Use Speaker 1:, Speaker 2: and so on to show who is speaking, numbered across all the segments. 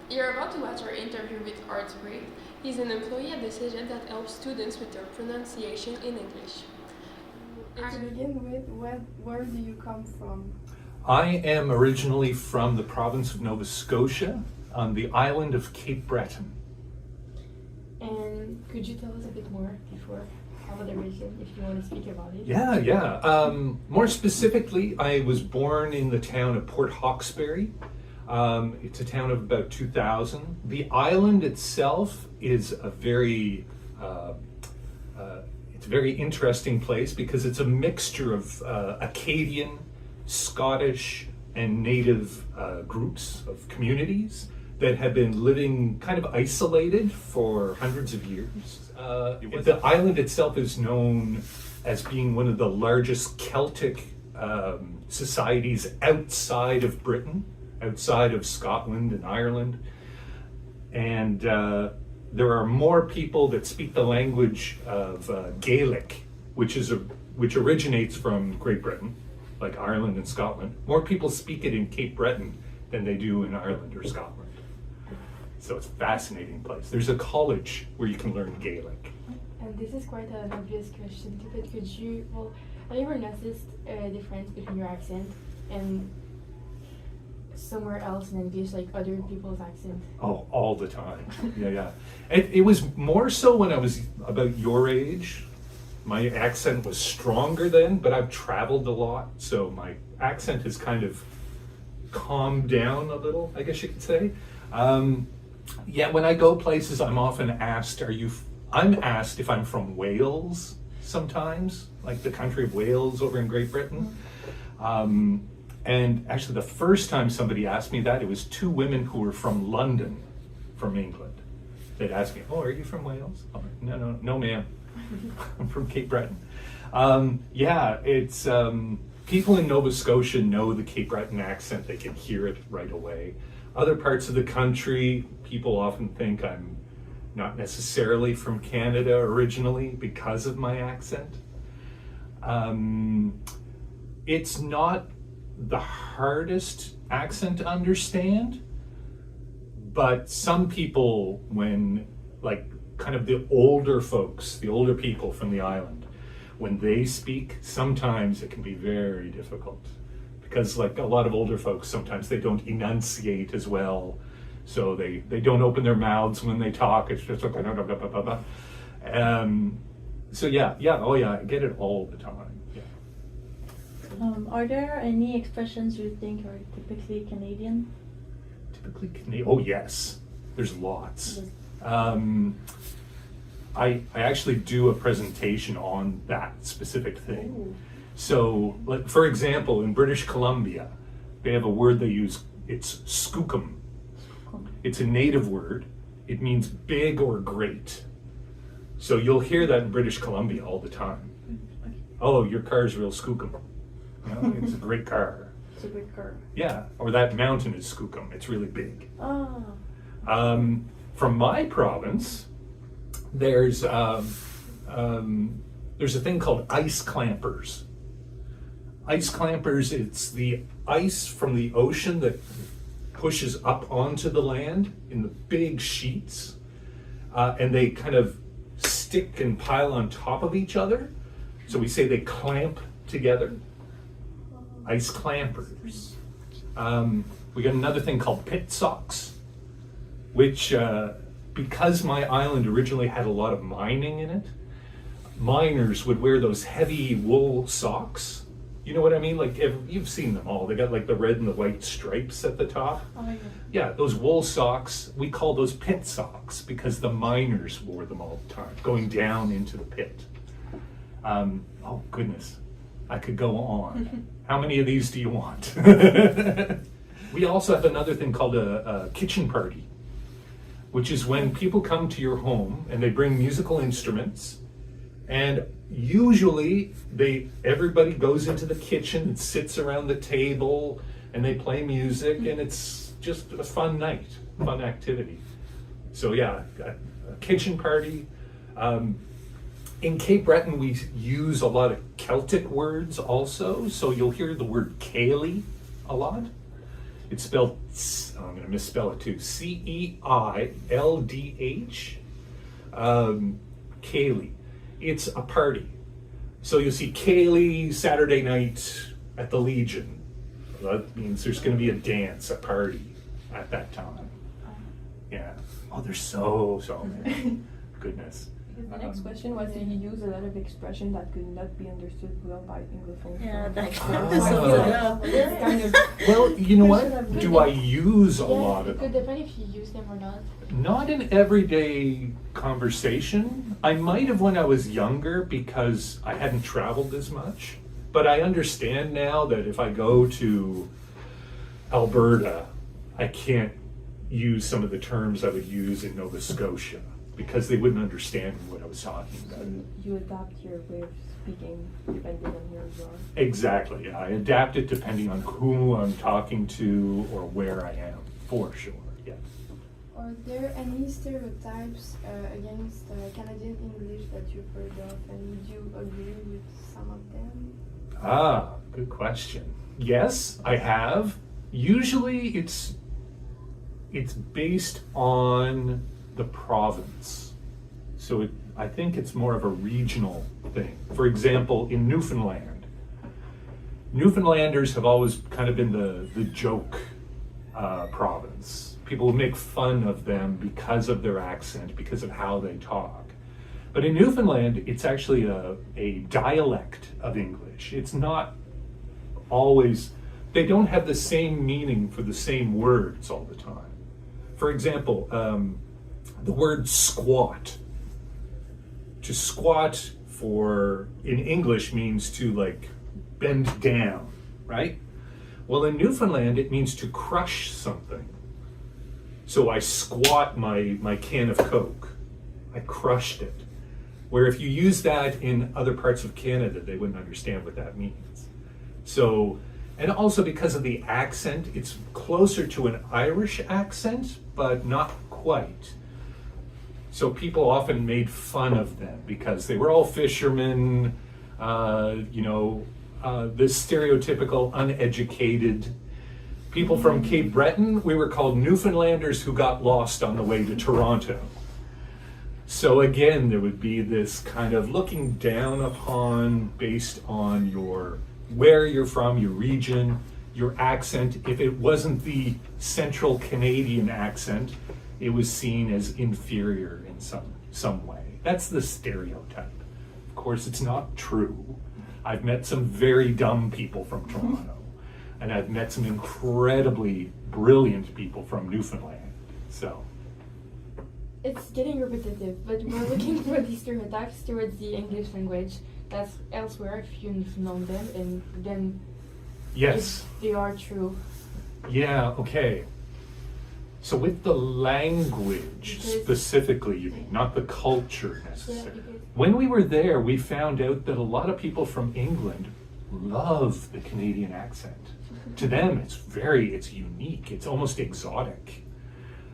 Speaker 1: You're about to watch our interview with Art Break. He's an employee at the Cégep that helps students with their pronunciation in English.
Speaker 2: To begin with, where do you come from?
Speaker 3: I am originally from the province of Nova Scotia on the island of Cape Breton.
Speaker 2: And could you tell us a bit more before about the region, if you want to speak about it?
Speaker 3: Yeah. More specifically, I was born in the town of Port Hawkesbury. It's a town of about 2,000. The island itself is a very interesting place because it's a mixture of Acadian, Scottish, and native groups of communities that have been living kind of isolated for hundreds of years. The island itself is known as being one of the largest Celtic societies outside of Britain, outside of Scotland and Ireland. And there are more people that speak the language of Gaelic, which originates from Great Britain, like Ireland and Scotland. More people speak it in Cape Breton than they do in Ireland or Scotland. So it's a fascinating place. There's a college where you can learn Gaelic.
Speaker 2: And this is quite an obvious question, but have you ever noticed a difference between your accent and somewhere else in English, like other people's accent?
Speaker 3: Oh, all the time. Yeah. It was more so when I was about your age. My accent was stronger then, but I've traveled a lot, so my accent has kind of calmed down a little, I guess you could say. When I go places, I'm often asked, I'm asked if I'm from Wales sometimes, like the country of Wales over in Great Britain. And actually the first time somebody asked me that, it was two women who were from London, from England. They'd ask me, "Oh, are you from Wales?" I'm like, no ma'am, I'm from Cape Breton. It's people in Nova Scotia know the Cape Breton accent, they can hear it right away. Other parts of the country, people often think I'm not necessarily from Canada originally because of my accent. It's not the hardest accent to understand, but some people, when like kind of the older folks, the older people from the island, when they speak, sometimes it can be very difficult because like a lot of older folks, sometimes they don't enunciate as well. So they don't open their mouths when they talk. It's just like, I get it all the time. Yeah.
Speaker 4: Are there any expressions you think are typically Canadian?
Speaker 3: Typically Canadian? Oh yes, there's lots. I actually do a presentation on that specific thing.
Speaker 4: Ooh.
Speaker 3: So, like for example, in British Columbia, they have a word they use. It's skookum. It's a native word. It means big or great. So you'll hear that in British Columbia all the time. Oh, your car's real skookum. You know, it's a great car.
Speaker 4: It's a big car.
Speaker 3: Yeah, or that mountain is skookum. It's really big.
Speaker 4: Ah.
Speaker 3: From my province, there's a thing called ice clampers. Ice clampers, it's the ice from the ocean that pushes up onto the land in the big sheets, and they kind of stick and pile on top of each other. So we say they clamp together. Ice clampers. We got another thing called pit socks, which because my island originally had a lot of mining in it, miners would wear those heavy wool socks. You know what I mean? Like you've seen them all. They got like the red and the white stripes at the top.
Speaker 4: Oh my God.
Speaker 3: Yeah, those wool socks, we call those pit socks because the miners wore them all the time, going down into the pit. Oh goodness, I could go on. How many of these do you want? We also have another thing called a kitchen party, which is when people come to your home and they bring musical instruments, and usually everybody goes into the kitchen and sits around the table and they play music, and it's just a fun night, fun activity. So yeah, a kitchen party. In Cape Breton, we use a lot of Celtic words also, so you'll hear the word Cayley a lot. It's spelled, I'm going to misspell it too, Ceildh. Ceilidh. It's a party. So you'll see Ceilidh Saturday night at the Legion. That means there's going to be a dance, a party at that time. Yeah. Oh, there's so many. Goodness.
Speaker 5: The next question was, did you use a lot of expression that could not be understood well by Anglophone?
Speaker 4: Yeah, that's
Speaker 5: It's kind of
Speaker 3: Well, you know what?
Speaker 4: Should
Speaker 3: Do I use a lot
Speaker 2: it
Speaker 3: of
Speaker 2: could
Speaker 3: them?
Speaker 2: depend if you use them or not.
Speaker 3: Not in everyday conversation. I might have when I was younger because I hadn't traveled as much. But I understand now that if I go to Alberta, I can't use some of the terms I would use in Nova Scotia because they wouldn't understand what I was talking about.
Speaker 5: you adapt your way of speaking depending on where you are.
Speaker 3: Exactly. Yeah. I adapt it depending on who I'm talking to or where I am, for sure. Yeah.
Speaker 6: Are there any stereotypes against Canadian English that you've heard of, and would you agree with some of them?
Speaker 3: Ah, good question. Yes, I have. Usually it's based on the province. So I think it's more of a regional thing. For example, in Newfoundland, Newfoundlanders have always kind of been the joke province. People make fun of them because of their accent, because of how they talk. But in Newfoundland, it's actually a dialect of English. It's not always, they don't have the same meaning for the same words all the time. For example, the word squat. To squat in English means to like bend down, right? Well, in Newfoundland, it means to crush something. So I squat my can of Coke. I crushed it. Where if you use that in other parts of Canada, they wouldn't understand what that means. So, and also because of the accent, it's closer to an Irish accent, but not quite. So people often made fun of them because they were all fishermen, this stereotypical uneducated people from Cape Breton. We were called Newfoundlanders who got lost on the way to Toronto. So again, there would be this kind of looking down upon based on where you're from, your region, your accent. If it wasn't the central Canadian accent, it was seen as inferior in some way. That's the stereotype. Of course, it's not true. I've met some very dumb people from Toronto, and I've met some incredibly brilliant people from Newfoundland. So.
Speaker 2: It's getting repetitive, but we're looking for these stereotypes towards the English language that's elsewhere if you know them, and then
Speaker 3: Yes.
Speaker 2: if they are true.
Speaker 3: Yeah, okay. So with the language
Speaker 2: Because-
Speaker 3: specifically, you mean, not the culture
Speaker 2: Yeah,
Speaker 3: necessarily.
Speaker 2: because
Speaker 3: When we were there, we found out that a lot of people from England love the Canadian accent. To them, it's unique. It's almost exotic.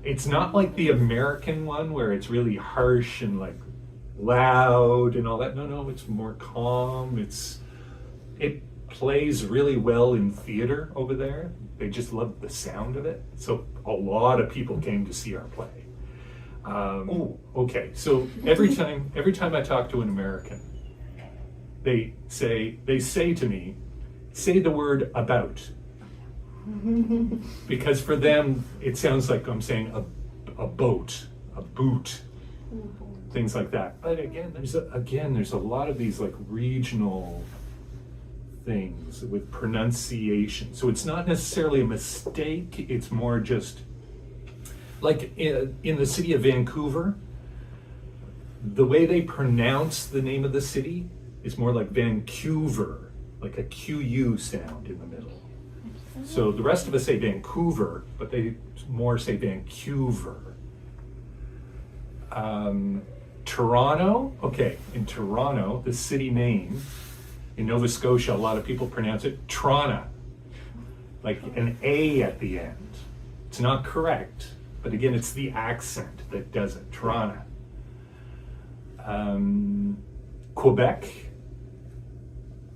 Speaker 3: It's not like the American one where it's really harsh and like loud and all that. No, it's more calm. It plays really well in theater over there. They just love the sound of it. So a lot of people came to see our play. Okay. So every time I talk to an American, they say to me, say the word about. Because for them, it sounds like I'm saying a boat, a boot, things like that. But again, there's a lot of these like regional things with pronunciation. So it's not necessarily a mistake. It's more just like in the city of Vancouver, the way they pronounce the name of the city is more like Vancouver, like a QU sound in the middle. So the rest of us say Vancouver, but they more say Vancouver. Toronto, okay, in Toronto, the city name, in Nova Scotia, a lot of people pronounce it Trona, like an A at the end. It's not correct, but again, it's the accent that does it, Trona. Quebec,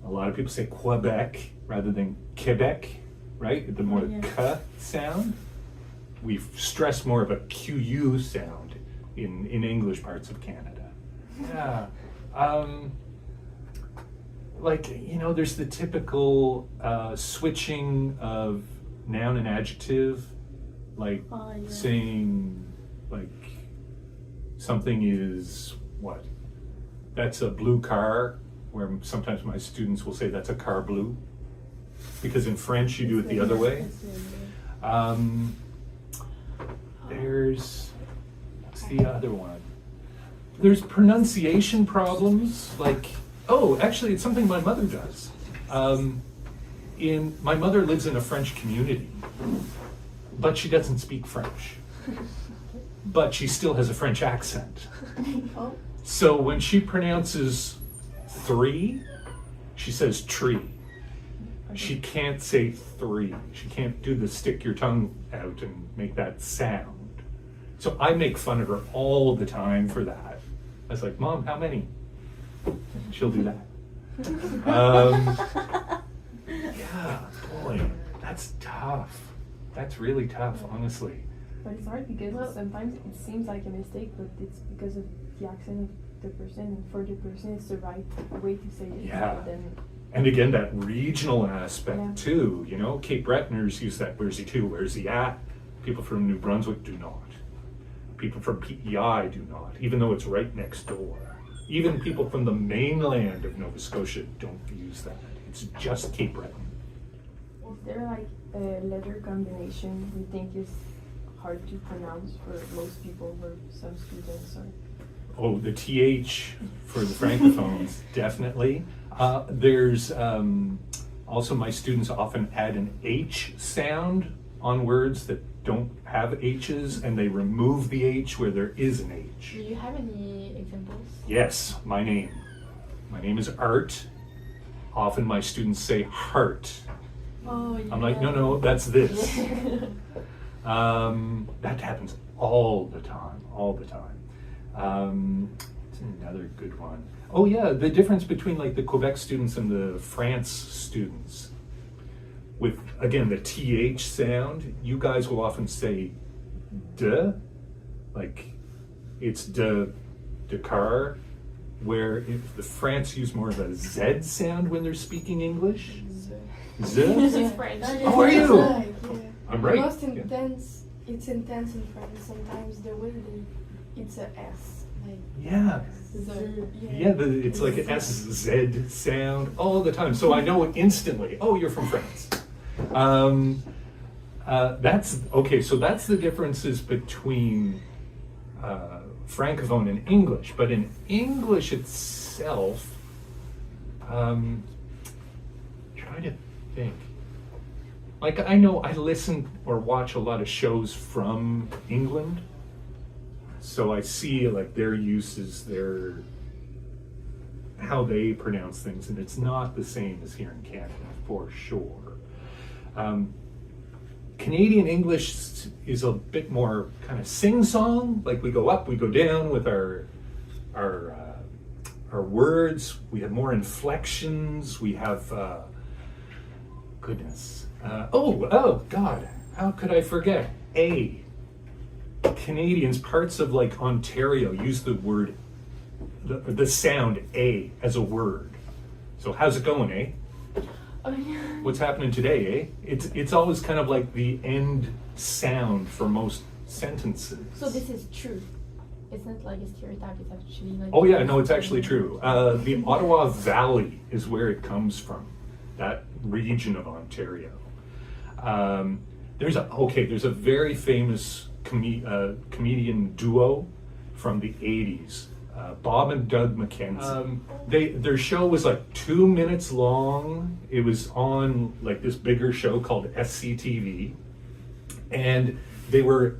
Speaker 3: a lot of people say Quebec rather than Quebec. right? The more
Speaker 4: Yeah.
Speaker 3: k sound. We stress more of a QU sound in English parts of Canada. Yeah. Like, you know, there's the typical switching of noun and adjective, like
Speaker 4: Oh, yeah.
Speaker 3: saying, like, something is what? That's a blue car, where sometimes my students will say that's a car blue, because in French you do it the other way. There's, what's the other one? There's pronunciation problems, like, oh, actually, it's something my mother does. My mother lives in a French community, but she doesn't speak French. But she still has a French accent.
Speaker 6: Oh.
Speaker 3: So when she pronounces three, she says tree. She can't say three. She can't do the stick your tongue out and make that sound. So I make fun of her all the time for that. I was like, Mom, how many? She'll do that. Yeah, boy, that's tough. That's really tough, honestly.
Speaker 5: But it's hard because sometimes it seems like a mistake, but it's because of the accent of the person, and for the person it's the right way to say it.
Speaker 3: Yeah.
Speaker 5: But then
Speaker 3: And again, that regional aspect
Speaker 5: Yeah.
Speaker 3: too, you know, Cape Bretoners use that, where's he to, where's he at? People from New Brunswick do not. People from PEI do not, even though it's right next door. Even people from the mainland of Nova Scotia don't use that. It's just Cape Breton.
Speaker 5: is there like a letter combination you think is hard to pronounce for most people or some students or?
Speaker 3: Oh, the TH for the francophones, definitely. There's also, my students often add an H sound on words that don't have H's, and they remove the H where there is an H.
Speaker 2: Do you have any examples?
Speaker 3: Yes, my name. My name is Art. Often my students say heart.
Speaker 2: Oh, yeah.
Speaker 3: I'm like, no, that's this. That happens all the time. It's another good one. Oh yeah, the difference between like the Quebec students and the France students. With, again, the TH sound, you guys will often say de, like it's de car, where if the France use more of a Z sound when they're speaking English.
Speaker 2: This
Speaker 3: Z?
Speaker 2: is French.
Speaker 3: How are you?
Speaker 6: Like, yeah.
Speaker 3: I'm right.
Speaker 6: Most
Speaker 3: Yeah.
Speaker 6: intense, it's intense in French. Sometimes the way it's a S. Like,
Speaker 3: Yeah. Yeah, it's like an SZ sound all the time. So I know instantly, oh, you're from France. That's, okay, so that's the differences between Francophone and English. But in English itself, trying to think. Like, I know I listen or watch a lot of shows from England. So I see like their uses, how they pronounce things, and it's not the same as here in Canada, for sure. Canadian English is a bit more kind of sing-song, like we go up, we go down with our words. We have more inflections. We have goodness. Oh God! How could I forget? Canadians, parts of like Ontario, use the word, the sound A as a word. So how's it going, eh?
Speaker 2: Oh, yeah.
Speaker 3: What's happening today, eh? It's always kind of like the end sound for most sentences.
Speaker 2: So this is true. It's not like a stereotype. It's actually like.
Speaker 3: Oh yeah, no, it's actually true. The Ottawa Valley is where it comes from, that region of Ontario. There's a very famous comedian duo from the 80s, Bob and Doug McKenzie. Their show was like 2 minutes long. It was on like this bigger show called SCTV, and they were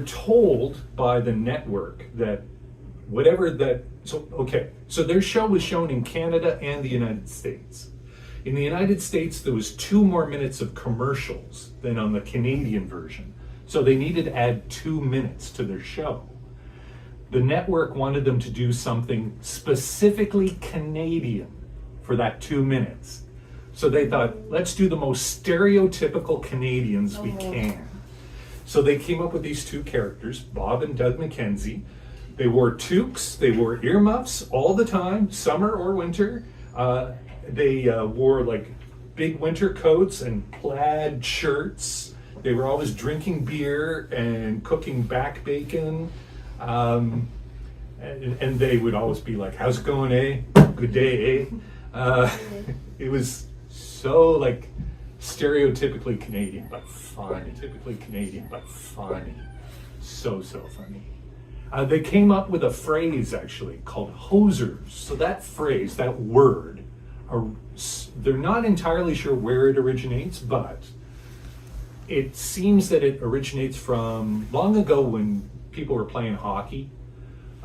Speaker 3: told by the network that so their show was shown in Canada and the United States. In the United States, there was 2 more minutes of commercials than on the Canadian version. So they needed to add 2 minutes to their show. The network wanted them to do something specifically Canadian for that 2 minutes. So they thought, let's do the most stereotypical Canadians we can. So they came up with these two characters, Bob and Doug McKenzie. They wore toques, they wore earmuffs all the time, summer or winter. They wore like big winter coats and plaid shirts. They were always drinking beer and cooking back bacon. And they would always be like, how's it going, eh? Good day, eh? It was so like stereotypically Canadian, but funny. Typically Canadian, but funny. So funny. They came up with a phrase actually called hosers. So that phrase, that word, they're not entirely sure where it originates, but it seems that it originates from long ago when people were playing hockey.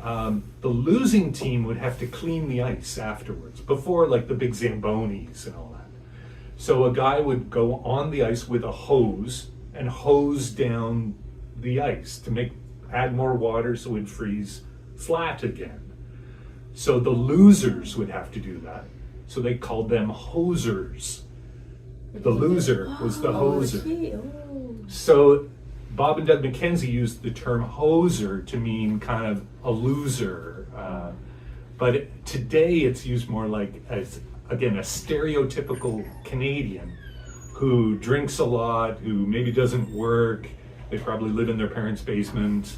Speaker 3: The losing team would have to clean the ice afterwards, before like the big Zambonis and all that. So a guy would go on the ice with a hose and hose down the ice to add more water so it'd freeze flat again. So the losers would have to do that. So they called them hosers. The loser was the hoser. So Bob and Doug McKenzie used the term hoser to mean kind of a loser. But today it's used more like as, again, a stereotypical Canadian who drinks a lot, who maybe doesn't work. They probably live in their parents' basement.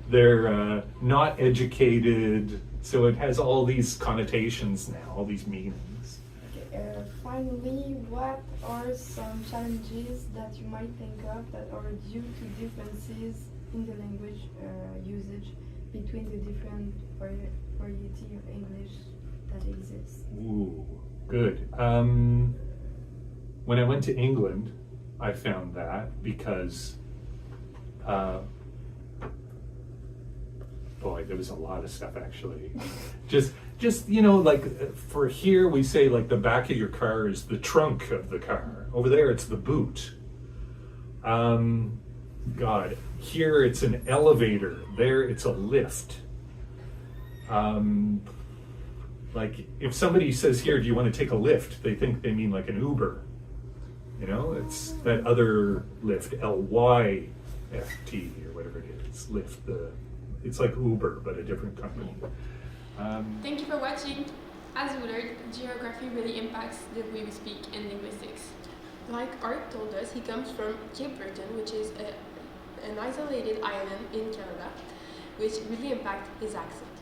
Speaker 3: They're not educated. So it has all these connotations now, all these meanings.
Speaker 6: Okay, finally, what are some challenges that you might think of that are due to differences in the language usage between the different variety of English that exists?
Speaker 3: Ooh, good. When I went to England, I found that because, boy, there was a lot of stuff actually. just like for here we say like the back of your car is the trunk of the car. Over there it's the boot. God, here it's an elevator. There it's a lift. Like if somebody says here, do you want to take a lift? They think they mean like an Uber. You know, it's that other lift, L-Y-F-T or whatever it is, Lyft. It's like Uber, but a different company.
Speaker 1: Thank you for watching. As you learned, geography really impacts the way we speak and linguistics. Like Art told us, he comes from Cape Breton, which is an isolated island in Canada, which really impacts his accent.